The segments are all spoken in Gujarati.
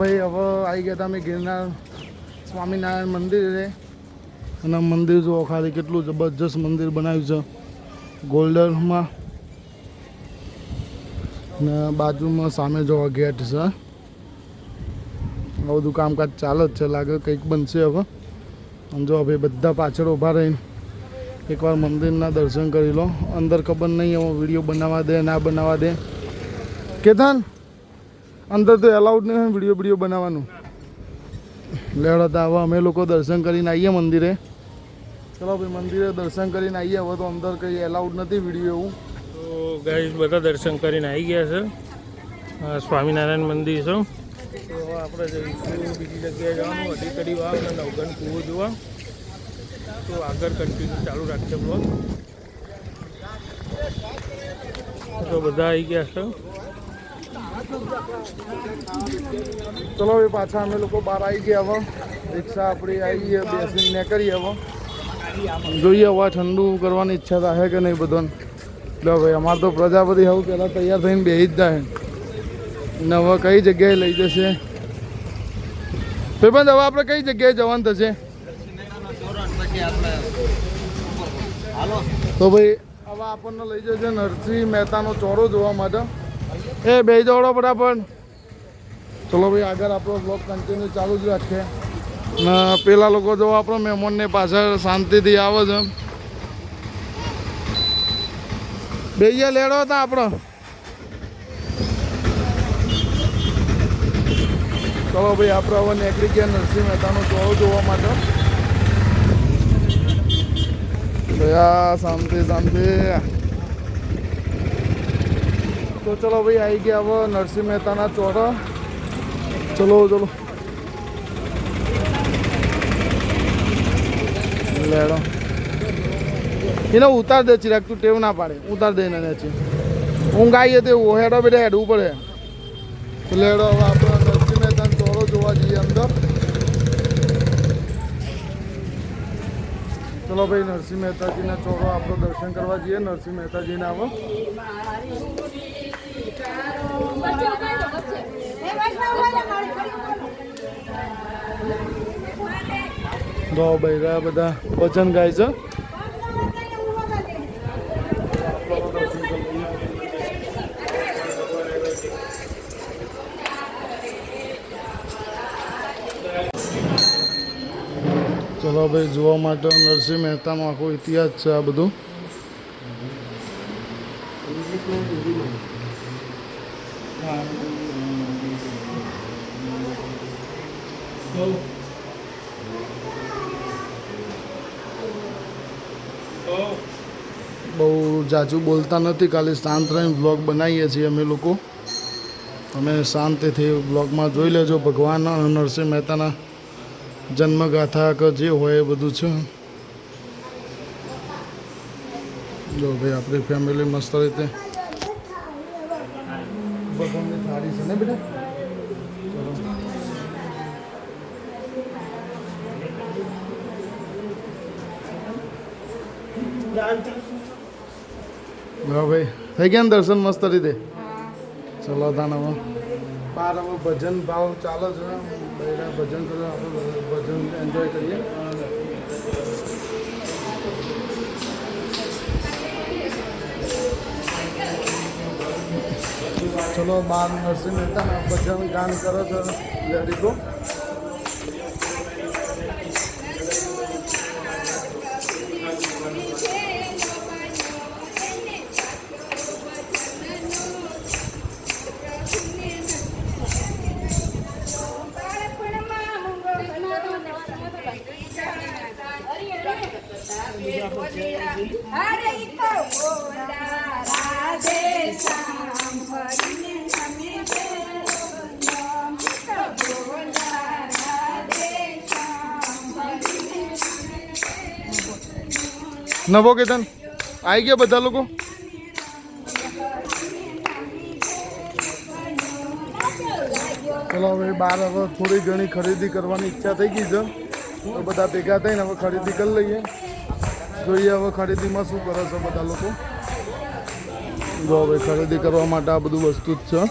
ભાઈ હવે આવી ગયા હતા અમે ગિરનાર સ્વામિનારાયણ મંદિરે અને મંદિર જુઓ ખાલી કેટલું જબરજસ્ત મંદિર બનાવ્યું છે ગોલ્ડનમાં ને બાજુમાં સામે જોવા ગેટ છે આ બધું કામકાજ ચાલે જ છે લાગે કંઈક બનશે હવે અને જો ભાઈ બધા પાછળ ઊભા રહીને એકવાર મંદિરના દર્શન કરી લો અંદર ખબર નહીં હવે વિડીયો બનાવવા દે ના બનાવવા દે કેતન અંદર તો એલાઉડ નહીં વિડીયો બનાવવાનું લેવડતા હવે અમે લોકો દર્શન કરીને આવીએ મંદિરે ચલો ભાઈ મંદિરે દર્શન કરીને આવીએ હવે તો અંદર કંઈ એલાઉડ નથી વિડીયો એવું તો ગાઈસ બધા દર્શન કરીને આવી ગયા છે સ્વામિનારાયણ મંદિર છે તો હવે આપણે જઈશું બીજી જગ્યાએ જવાનું અઢી વાવ અને નવગણ કૂવો જોવા તો આગળ કન્ટિન્યુ ચાલુ રાખશે બ્લોગ તો બધા આવી ગયા છે ચલો ભાઈ પાછા અમે લોકો બહાર આવી ગયા હવે રિક્ષા આપણી આવી બેસીને કરીએ હવે જોઈએ હવે ઠંડુ કરવાની ઈચ્છા થાય કે નહીં બધાને એટલે ભાઈ અમારે તો પ્રજાપતિ હવે પહેલાં તૈયાર થઈને બેસી જ જાય ને હવે કઈ જગ્યાએ લઈ જશે ભાઈબંધ હવે આપણે કઈ જગ્યાએ જવાનું થશે તો ભાઈ હવે આપણને લઈ જશે નરસિંહ મહેતાનો ચોરો જોવા માટે એ બે દોડો બરાબર ચલો ભાઈ આગળ આપણો બ્લોગ કન્ટિન્યુ ચાલુ જ રાખીએ ને પેલા લોકો જો આપણો મહેમાનને પાછળ શાંતિથી આવે છે બે લેડો હતા આપણો ચલો ભાઈ આપણે હવે નીકળી ગયા નરસિંહ મહેતાનો ચોરો જોવા માટે શાંતિ શાંતિ તો ચલો ભાઈ આવી ગયા હવે નરસિંહ મહેતાના ચોરો ચલો લેડો એને ઉતાર દે ચિરાગ તું ટેવ ના પાડે ઉતાર દે ને ઊંઘ આવીએ તો હેડો બેટા હેડવું પડે લેડો હવે આપણે નરસિંહ મહેતાના ચોરો જોવા જઈએ અંદર ચલો ભાઈ નરસિંહ મહેતાજીના ચોરો આપણો દર્શન કરવા જઈએ નરસિંહ મહેતાજીને આવો દો ભાઈ બધા વચન ગાય છે ચલો ભાઈ જોવા માટે નરસિંહ મહેતાનો આખો ઇતિહાસ છે આ બધું બહુ જાજુ બોલતા નથી ખાલી શાંત રહીને બ્લોગ બનાવીએ છીએ અમે લોકો તમે શાંતિથી બ્લોગમાં જોઈ લેજો ભગવાન નરસિંહ મહેતાના જન્મગાથા કે જે હોય એ બધું છે જો ભાઈ આપણી ફેમિલી મસ્ત રીતે ભગવાનની થાળી છે ને બેટા હા ભાઈ થઈ ગયા ને દર્શન મસ્ત રીતે ચલો તાન હવે બાર હવે ભજન ભાવ ચાલે છે ભજન કરો આપણે ભજન એન્જોય કરીએ ચલો બાર નરસિંહ મહેતાના ભજન ગાન કરો છો લેડીકો નવો કેતન આવી ગયા બધા લોકો ચલો હવે બહાર હવે થોડી ઘણી ખરીદી કરવાની ઈચ્છા થઈ ગઈ છે તો બધા ભેગા થઈને હવે ખરીદી કરી લઈએ જોઈએ હવે ખરીદીમાં શું કરે છે બધા લોકો જો હવે ખરીદી કરવા માટે આ બધું વસ્તુ જ છે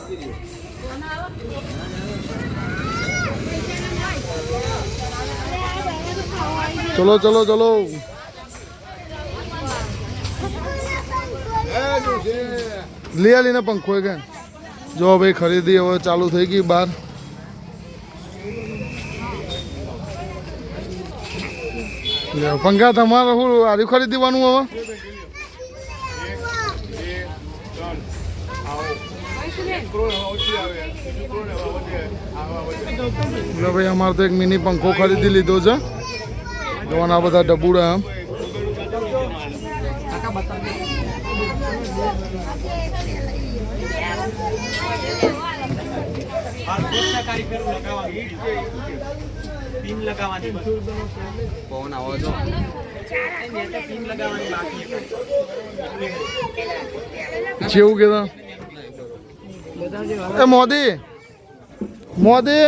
ચલો ચલો ચલો લિયા લીને પંખો કે જો ભાઈ ખરીદી હવે ચાલુ થઈ ગઈ બહાર. પંખા તમારે શું આર્યું ખરીદવાનું હવે? એટલે ભાઈ અમારે તો એક મિની પંખો ખરીદી લીધો છે. જોવાના બધા ડબુડા આમ કેવું કીધું એ મોદી મોદી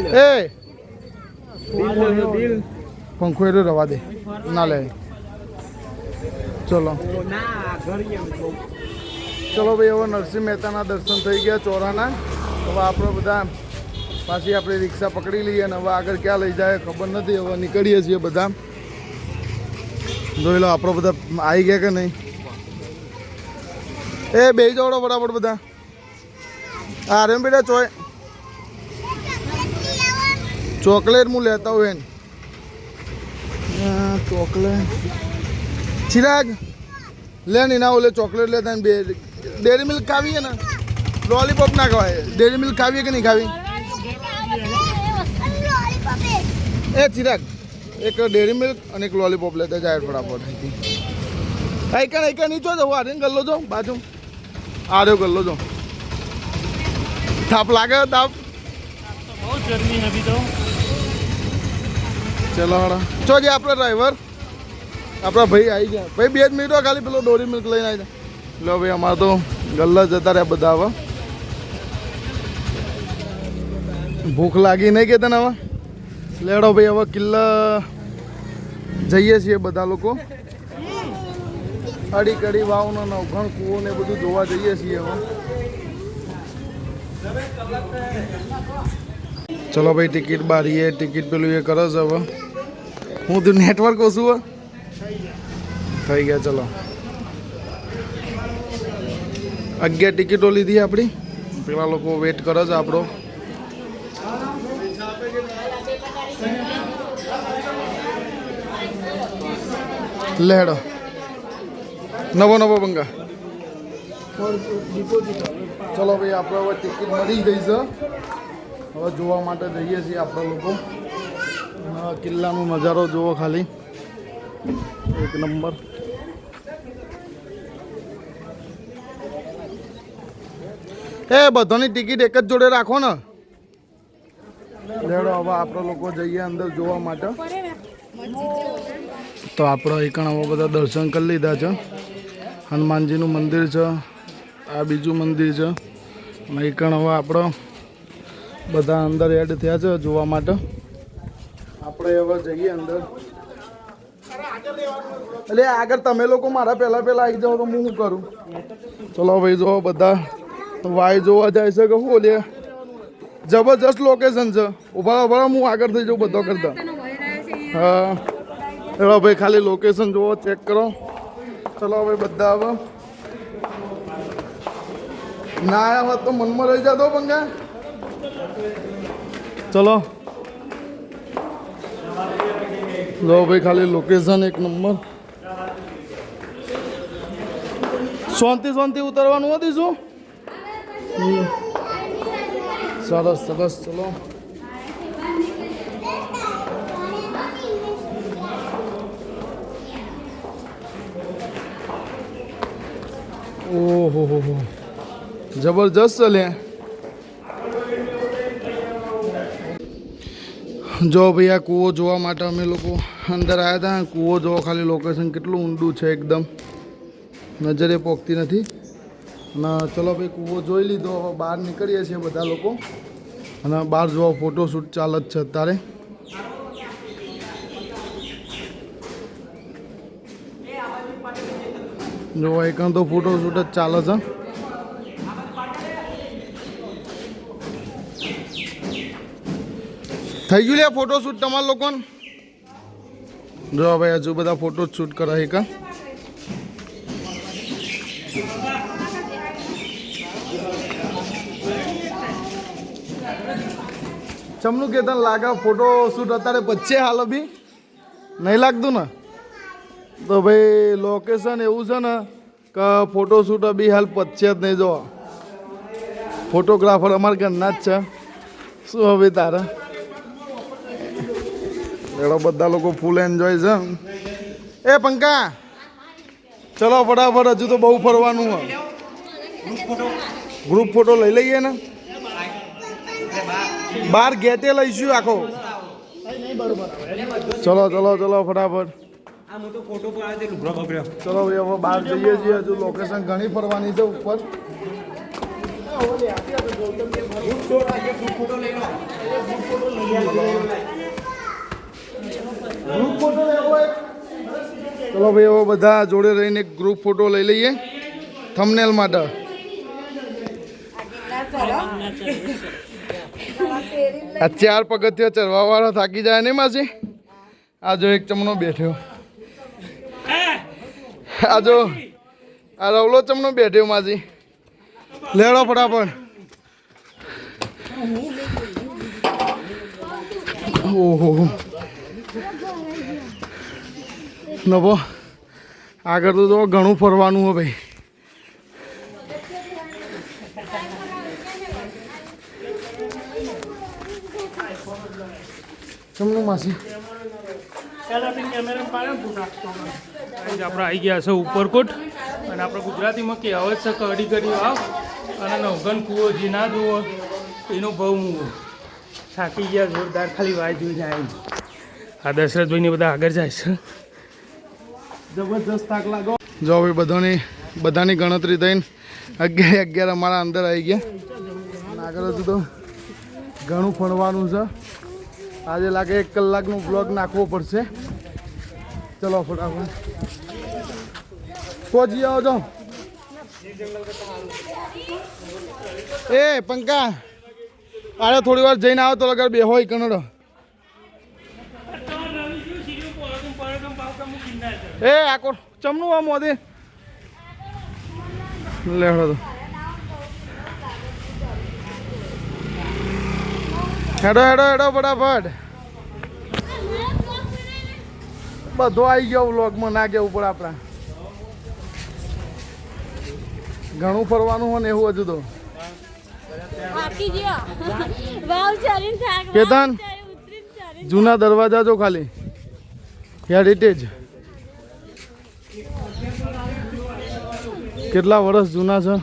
એ પંખો એટલો રવા દે ના લે. ચલો ચલો ભાઈ હવે નરસિંહ મહેતાના દર્શન થઈ ગયા ચોરાના. હવે આપણે બધા પાછી આપણે રિક્ષા પકડી લઈએ અને હવે આગળ ક્યાં લઈ જાય ખબર નથી. હવે નીકળીએ છીએ બધા. જોઈ લો આપણે બધા આવી ગયા કે નહીં. એ બે જોડો બરાબર બધા. અરે બેટા ચોકલેટ હું લેતા હોય ને ચોકલેટ ચિરાગ લે ને ના ઓલે ચોકલેટ લેતા ને બે ડેરી મિલ્ક ખાવી ને લોલીપોપ ના ખવાય. ડેરી મિલ્ક ખાવી કે નહીં ખાવી? એ ચિરાગ એક ડેરી મિલ્ક અને એક લોલીપોપ લેતા જાય ફટાફટ. આઈકા નીચો જાવ આરે ગલ્લો જો બાજુ આર્યો ગલ્લો જો. તાપ લાગે તાપ બહુ ગરમી હતી તો. ચલો હડા ચો જે આપણો ડ્રાઈવર આપણા ભાઈ આવી ગયા. ભાઈ 2 જ મિનિટો ખાલી પેલો ડોરી મિલ્ક લઈને આવી જાય. લો ભાઈ અમારે તો ગલ્લા જતા રહ્યા બધા. હવે ભૂખ લાગી નહીં કે તને હવે લેડો ભાઈ હવે કિલ્લા જઈએ છીએ બધા લોકો. અડી કડી વાવનો નવઘણ કૂવો ને બધું જોવા જઈએ છીએ હવે. ચલો ભાઈ ટિકિટ બારીએ ટિકિટ પેલું એ કરે છે હવે. હું તું નેટવર્ક ઓછું થઈ ગયા. ચલો 11 ટિકિટો લીધી આપણી. પેલા લોકો વેટ કરે છે આપણો. લેડો નવો પંખા. ચલો ભાઈ આપણે હવે ટિકિટ મળી ગઈ છે. હવે જોવા માટે જઈએ છીએ આપણે લોકો. કિલ્લાનો નજારો જુઓ ખાલી એક નંબર. એ બધાની ટિકિટ એક જ જોડે રાખો ને. લેડો હવે આપણે લોકો જઈએ અંદર જોવા માટે. તો આપણે એકણ હવે બધા દર્શન કરી લીધા છે. હનુમાનજીનું મંદિર છે, આ બીજું મંદિર છે. અને એકણ હવે આપણે બધા અંદર એડ થયા છે જોવા માટે. આપણે હવે જઈએ અંદર. એટલે આગળ તમે લોકો મારા પહેલા આવી જાઓ તો હું શું કરું? ચલો ભાઈ જો બધા વાય જોવા જાય છે કે શું લે જબરજસ્ત લોકેશન છે. ઉભા હું આગળ થઈ જાઉં બધો કરતા. હા એવા ભાઈ ખાલી લોકેશન જોવો ચેક કરો. ચલો ભાઈ બધા હવે ના આવ્યા હોત તો મનમાં રહી જતો પંખા. ચલો લો ભાઈ ખાલી લોકેશન એક નંબર. શાંતિ ઉતરવાનું હતી શું? સરસ ચલો ઓહો હો જબરજસ્ત ચાલે. જો ભાઈ આ કૂવો જોવા માટે અમે લોકો અંદર આવ્યા હતા. કૂવો જોવા ખાલી લોકેશન કેટલું ઊંડું છે એકદમ નજરે પોકતી નથી. અને ચલો ભાઈ કૂવો જોઈ લીધો. હવે બહાર નીકળીએ છીએ બધા લોકો. અને બહાર જોવા ફોટોશૂટ ચાલે જ છે અત્યારે. જો એક તો ફોટોશૂટ જ ચાલે છે. થઈ ગયું લે ફોટોશૂટ તમારા લોકોને? જો ભાઈ હજુ બધા ફોટો શૂટ કરાય કા ચમનું કે તને લાગે ફોટો શૂટ અત્યારે પચ્ચે હાલ બી નહીં લાગતું ને? તો ભાઈ લોકેશન એવું છે ને કે ફોટો શૂટ બી હાલ પચ્ચે જ નહીં. જો ફોટોગ્રાફર અમારા ઘરના જ છે. શું હવે તારે એડો બધા લોકો ફૂલ એન્જોય છે. એ પંકા ચલો ફટાફટ, હજુ તો બહુ ફરવાનું હોય. ગ્રુપ ફોટો લઈ લઈએ ને, બાર ગેટે લઈશું આખો. ચલો ચલો ચલો ફટાફટ. ચલો ભાઈ હવે બહાર જઈએ છીએ. હજુ લોકેશન ઘણી ફરવાની છે ઉપર. ગ્રુપ ફોટો લેવો. ચલો ભાઈ હવે બધા જોડે રહીને ગ્રુપ ફોટો લઈ લઈએ થંબનેલ માટે. આ 4 પગથિયા ચડવા વાળો થાકી જાય નહીં માસી? આ જો એક ચમનો બેઠ્યો. આ જો આ રવલો ચમનો બેઠ્યો માસી. લેડો ફટાફટ. ઓહો નવો આગળ તો ઘણું ફરવાનું હોય ભાઈ. ચમનું માસી આપણે આવી ગયા છે ઉપરકોટ. અને આપણે ગુજરાતીમાં કહેવત છે કડી કડી વાવ અને નવઘન કૂવો જે ના જુઓ એનો ભાવ મૂવો. થાકી ગયા જોરદાર, ખાલી વાય જોઈ જાય. આ દશરથભાઈને બધા આગળ જાય છે. જબરજસ્ત થાક લાગો. જો ભાઈ બધાની ગણતરી થઈને 11 અમારા અંદર આવી ગયા. આગળ હજુ તો ઘણું ફરવાનું છે. આજે લાગે 1 કલાકનો બ્લોગ નાખવો પડશે. ચલો ફટાફટ પહોંચી આવો. જો એ પંકા અરે થોડી વાર જઈને આવો તો લગર બે હોય કનડો. એ આકો ચમનું આ મોદે લેડો તો હેડો હેડો હેડો ફટાફટ. બધો આવી ગયો વ્લોગમાં, ના કેવું પડે આપણા. ઘણું ફરવાનું હોય ને એવું હજુ તો. કેતન જૂના દરવાજા જો ખાલી હેરિટેજ કેટલા વર્ષ જૂના છે.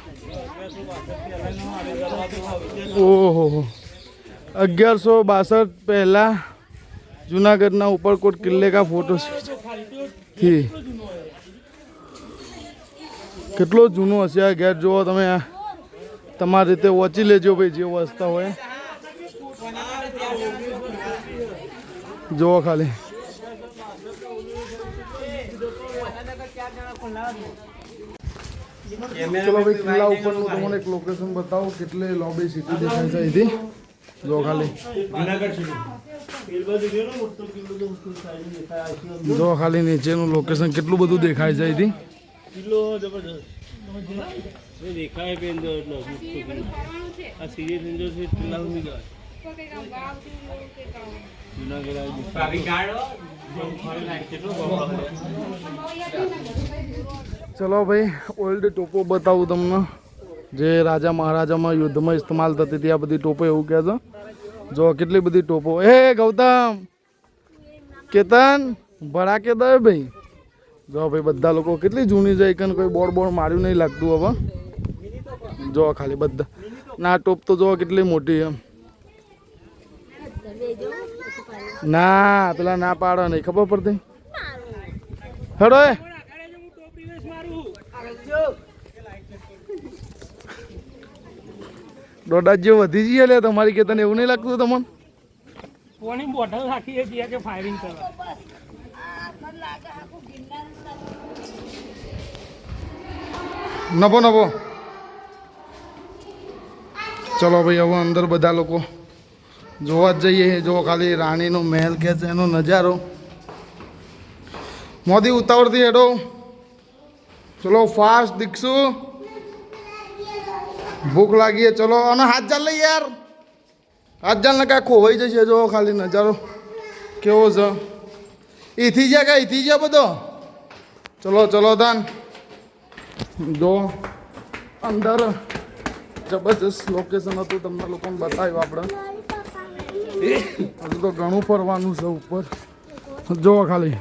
ઓહો 1162 પહેલા જૂનાગઢના ઉપરકોટ કિલ્લે કા ફોટો થી. કેટલો જૂનો હશે આ ગેટ. જુઓ તમે, તમારી રીતે વાંચી લેજો ભાઈ જે વસ્તા હોય. જુઓ ખાલી ચલો ભાઈ કિલ્લા ઉપરનું તમને એક લોકેશન બતાવો. કેટલી લોબી સિટી દેખાય છે અહીંથી. જો ખાલી જો ખાલી નીચેનું લોકેશન કેટલું બધું દેખાય છે અહીંથી. ચલો ભાઈ ઓલ્ડ ટોપો બતાવું તમને, જે રાજા મહારાજામાં યુદ્ધમાં ઇસ્તેમાલ થતી હતી. આ બધી ટોપો એવું કહે છે. જો કેટલી બધી ટોપો. એ ગૌતમ કેતન ભરા કે દે ભાઈ. જો ભાઈ બધા લોકો કેટલી જૂની જાય કે કોઈ બોર્ડ માર્યું નહીં લાગતું હવે. જો ખાલી બધા ના ટોપ તો જો કેટલી મોટી એમ. ના પેલા ના પાડે નહીં ખબર પડતી. હેડો એ દોડા જે વધી જઈએ લે તમારી કે તને એવું નહીં લાગતું તમને? કોની બોટલ રાખી છે કે ફાયરિંગ કરવા? નભો નભો. ચલો ભાઈ હવે અંદર બધા લોકો જોવા જ જઈએ. જો ખાલી રાણીનો મહેલ કે છે એનો નજારો. મોદી ઉતાવળથી હેડો, ચલો ફાસ્ટ દીક્ષું, ભૂખ લાગી. ચલો અને હાથ ચાલ લઈ યાર, હાથ ચાલ ને કાંઈ ખોવાઈ જશે. જો ખાલી નજારો કેવો છે. એથી જ્યાં કાંઈ એથી જ્યાં બધો. ચલો ચલો તાન. જો અંદર જબરજસ્ત લોકેશન હતું, તમને લોકોને બતાવ્યું આપણે. હજુ તો ઘણું ફરવાનું છે ઉપર. જો ખાલી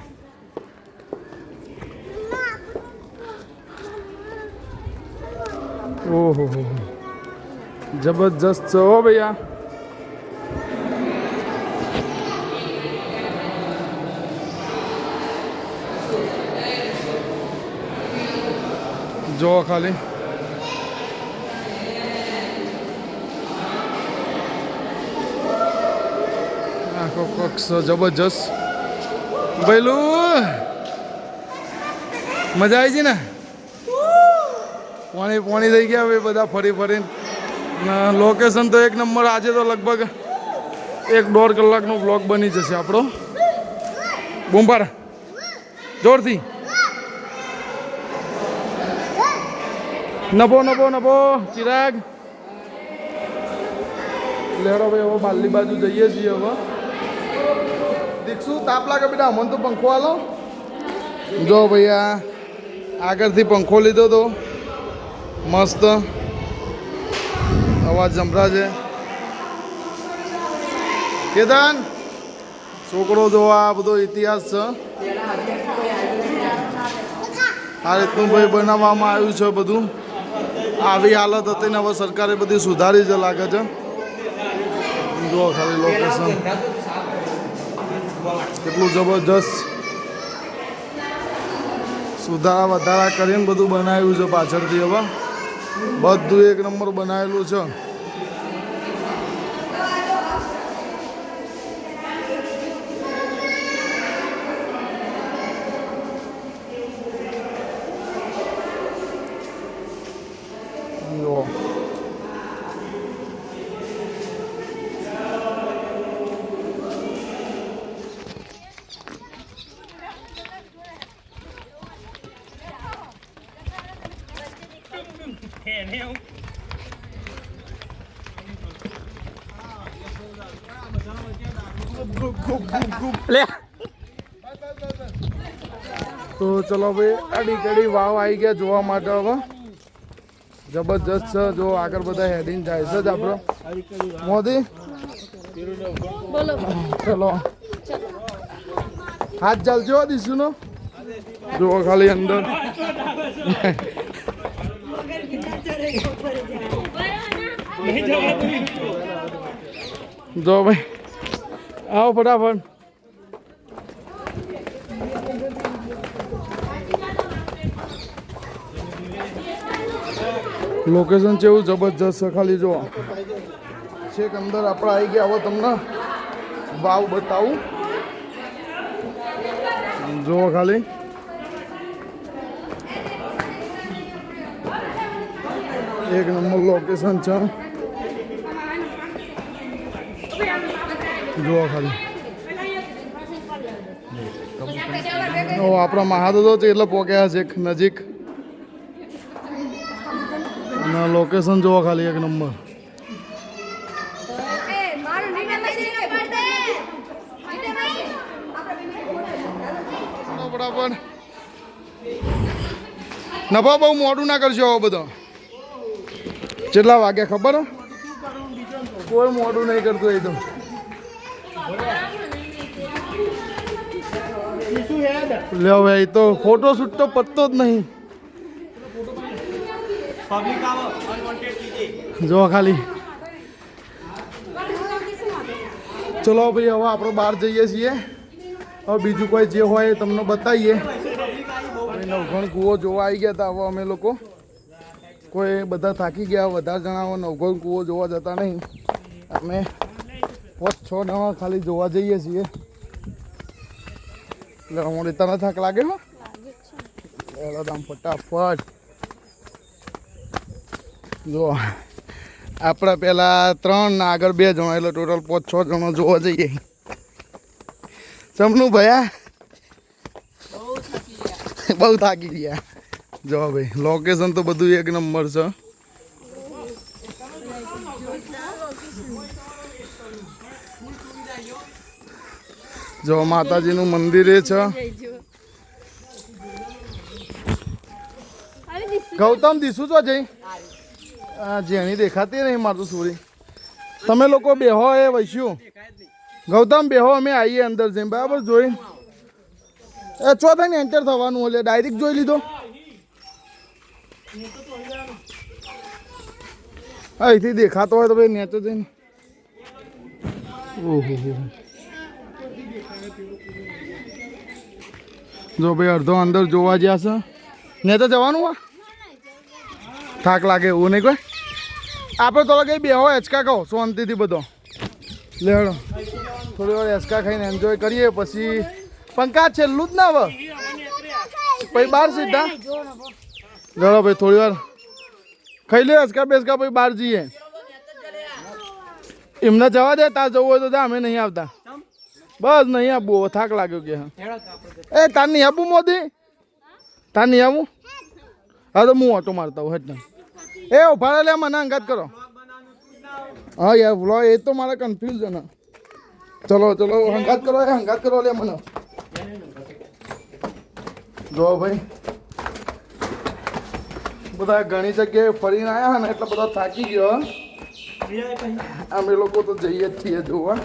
ઓહો હો, જબરજસ્ત છે હો ભૈયા. જો ખાલી આખો કક્ષ જબરજસ્ત. ભઈલું મજા આવી છે ને? પાણી પાણી થઈ ગયા હવે બધા ફરી ફરીને. લોકેશન તો એક નંબર. આજે તો લગભગ 1-1.5 કલાકનો બ્લોગ બની જશે આપણો. બૂમપાર જોરથી. નભો નભો નભો ચિરાગ. લેડો ભાઈ હવે બાલની બાજુ જઈએ છીએ. હવે દીક્ષુ તાપ લાગે બેટા, અમને તો પંખો આલો. જો ભૈયા આગળથી પંખો લીધો તો મસ્ત અવાજ સંભળાય છે. કેદાન છોકરો જો આ બધો ઇતિહાસ છે. આ રીતનું ભાઈ બનાવવામાં આવ્યું છે બધું. આવી હાલત હતી ને હવે સરકારે બધી સુધારી છે લાગે છે. જુઓ ખાલી લોકેશન કેટલું જબરજસ્ત સુધારા વધારા કરીને બધું બનાવ્યું છે પાછળથી. હવે બધું એક નંબર બનાવેલું છે. તો ચલો ભાઈ આડી કડી વાવ આવી ગયા જોવા માટે. હવે જબરજસ્ત છે. જો આગળ બધા હેડિંગ જાય છે જ આપણો. મોદી ચલો હાથ ચાલજો દીશું નો. જુઓ ખાલી અંદર જો ભાઈ આવો ફટાફટ. લોકેશન છે એવું જબરજસ્ત છે. ખાલી જો છેક અંદર આપણે આવી ગયા. હવે તમને વાવ બતાવું. જુઓ ખાલી એક નંબર લોકેશન છે. જુઓ ખાલી આપણા મહાદેવ છે એટલે પોક્યા છે નજીક. અને લોકેશન જુઓ ખાલી એક નંબર. બરાબર નફા બહુ મોડું ના કરશો. આવો બધો કેટલા વાગ્યા ખબર? કોઈ મોડું નહીં કરતું. એ તો લ્યો ભાઈ તો ફોટો શૂટ તો પતતો જ નહીં. જો ખાલી ચલો ભાઈ હવે આપણે બહાર જઈએ છીએ. હવે બીજું કોઈ જે હોય એ તમને બતાવીએ. નવઘણ કૂવો જોવા આવી ગયા હતા. હવે અમે લોકો કોઈ બધા થાકી ગયા. વધારે જણાવો નવઘણ કૂવો જોવા જતા નહીં. અમે 5-6 જણા ખાલી જોવા જઈએ છીએ. એટલે અમારે તને થાક લાગે હો ફટાફટ. જો આપણા પેલા 3 ને આગળ 2 જણા એટલે ટોટલ 5-6 જણા જોવા જઈએ. સમનું ભયા બહુ થાકી ગયા. જો ભાઈ લોકેશન તો બધું એક નંબર છે. જો માતાજીનું મંદિર એ છે. ગૌતમ દીસું છો જઈ જેની દેખાતી નહીં મારું સુરી. તમે લોકો બેહો એ વૈશ્યું ગૌતમ બેહો અમે આવીએ અંદર જઈને બરાબર જોઈ ચો થઈને એન્ટર થવાનું એટલે ડાયરેક્ટ જોઈ લીધો. અહીંથી દેખાતો હોય તો ભાઈ નેચો જઈને ઓહો જો ભાઈ અડધો અંદર જોવા જ્યાં છે ને તો જવાનું આ થાક લાગે એવું નહીં કોઈ. આપણે થોડા કંઈ બેહો હેચકા કહો શાંતિથી બધો લેડો થોડી વાર હેચકા ખાઈને એન્જોય કરીએ પછી પંખા છેલ્લું જ ના હવે પછી બહાર સીધા લેડો ભાઈ થોડી વાર ખાઈ લે હેચકા બેસકા પછી બહાર જઈએ. એમને જવા દે તાર જવું હોય તો જા અમે નહીં આવતા બસ નહીં આપવું હવે થાક લાગ્યો કે એ તાર નહીં આપવું મોદી તાર નહીં આવું હા તો હું ઓટો મારતા હું હેઠ એ ઉભા લે મને અંગાત કરો. હા યાર વ્લોગ એ તો મારે કન્ફ્યુઝન છે. ચલો ચલો હંગાત કરો એ હંગાત કરો લે મને. જો ભાઈ બધા ઘણી જગ્યાએ ફરીને આવ્યા ને એટલે બધા થાકી ગયો. અમે લોકો તો જઈએ જ છીએ જોવા.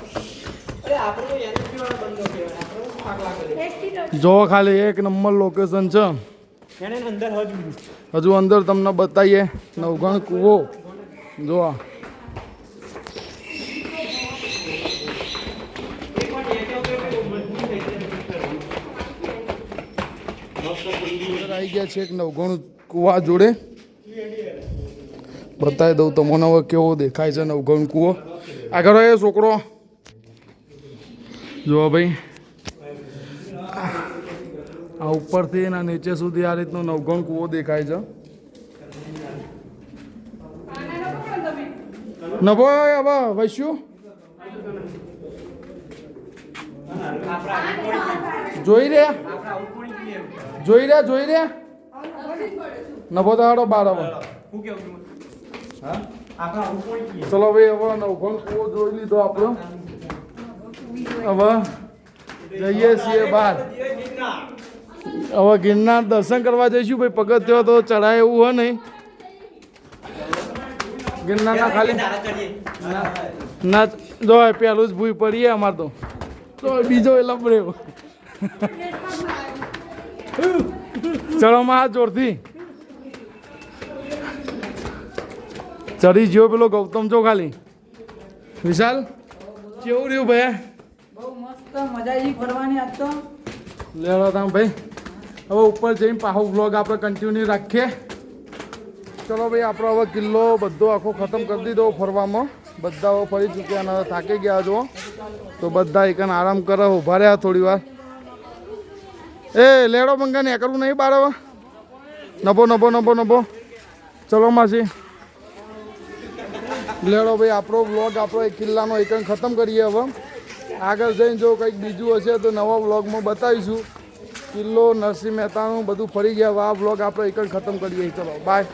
જો ખાલી એક નંબર લોકેશન છે. હજુ અંદર તમને બતાવીએ નવઘણ કૂવો જો આવી ગયા છે એક નવઘણ કૂવા જોડે. બતાવી દઉં તમને હવે કેવો દેખાય છે નવઘણ કૂવો. આગળ એ છોકરો જો ભાઈ આ ઉપરથી એના નીચે સુધી આ રીતનો નવઘણ કૂવો દેખાય છે. નભો હવે વૈશ્યું જોઈ રહ્યા નભો તો હાડો બાર હવે ચલો ભાઈ હવે નવઘણ કૂવો જોઈ લીધો આપણો. હવે જઈએ છીએ બહાર. હવે ગિરનાર દર્શન કરવા જઈશું ભાઈ. પગથિયો તો ચડાય એવું હોય નહીં. ગિરનારના ખાલી ના જો પેલું જ ભૂઈ પડીએ અમારે તો બીજો એ લબડ્યો ચડોમાં હાથ જોરથી ચડી ગયો પેલો ગૌતમ છો ખાલી. વિશાલ કેવું રહ્યું ભાઈ? બહુ મસ્ત મજા આવી ફરવાની આજ તો. લેવા તમે ભાઈ હવે ઉપર જઈને પાછો વ્લોગ આપણે કન્ટિન્યુ રાખીએ. ચલો ભાઈ આપણો હવે કિલ્લો બધો આખો ખતમ કરી દીધો ફરવામાં. બધા હવે ફરી ચૂક્યા અને થાકી ગયા જો તો બધા એકન આરામ કરે ઊભા રહ્યા થોડી વાર. એ લેડો બંગા ને કરવું નહીં બાર હવે નભો ચલો માસી લેડો ભાઈ આપણો વ્લોગ આપણો એક કિલ્લાનો એકન ખતમ કરીએ. હવે આગળ જઈને જો કંઈક બીજું હશે તો નવા વ્લોગમાં બતાવીશું. કિલ્લો નરસિંહ મહેતાનું બધું ફરી ગયા. આ વ્લોગ આપણે એકન ખતમ કરીએ. ચલો બાય.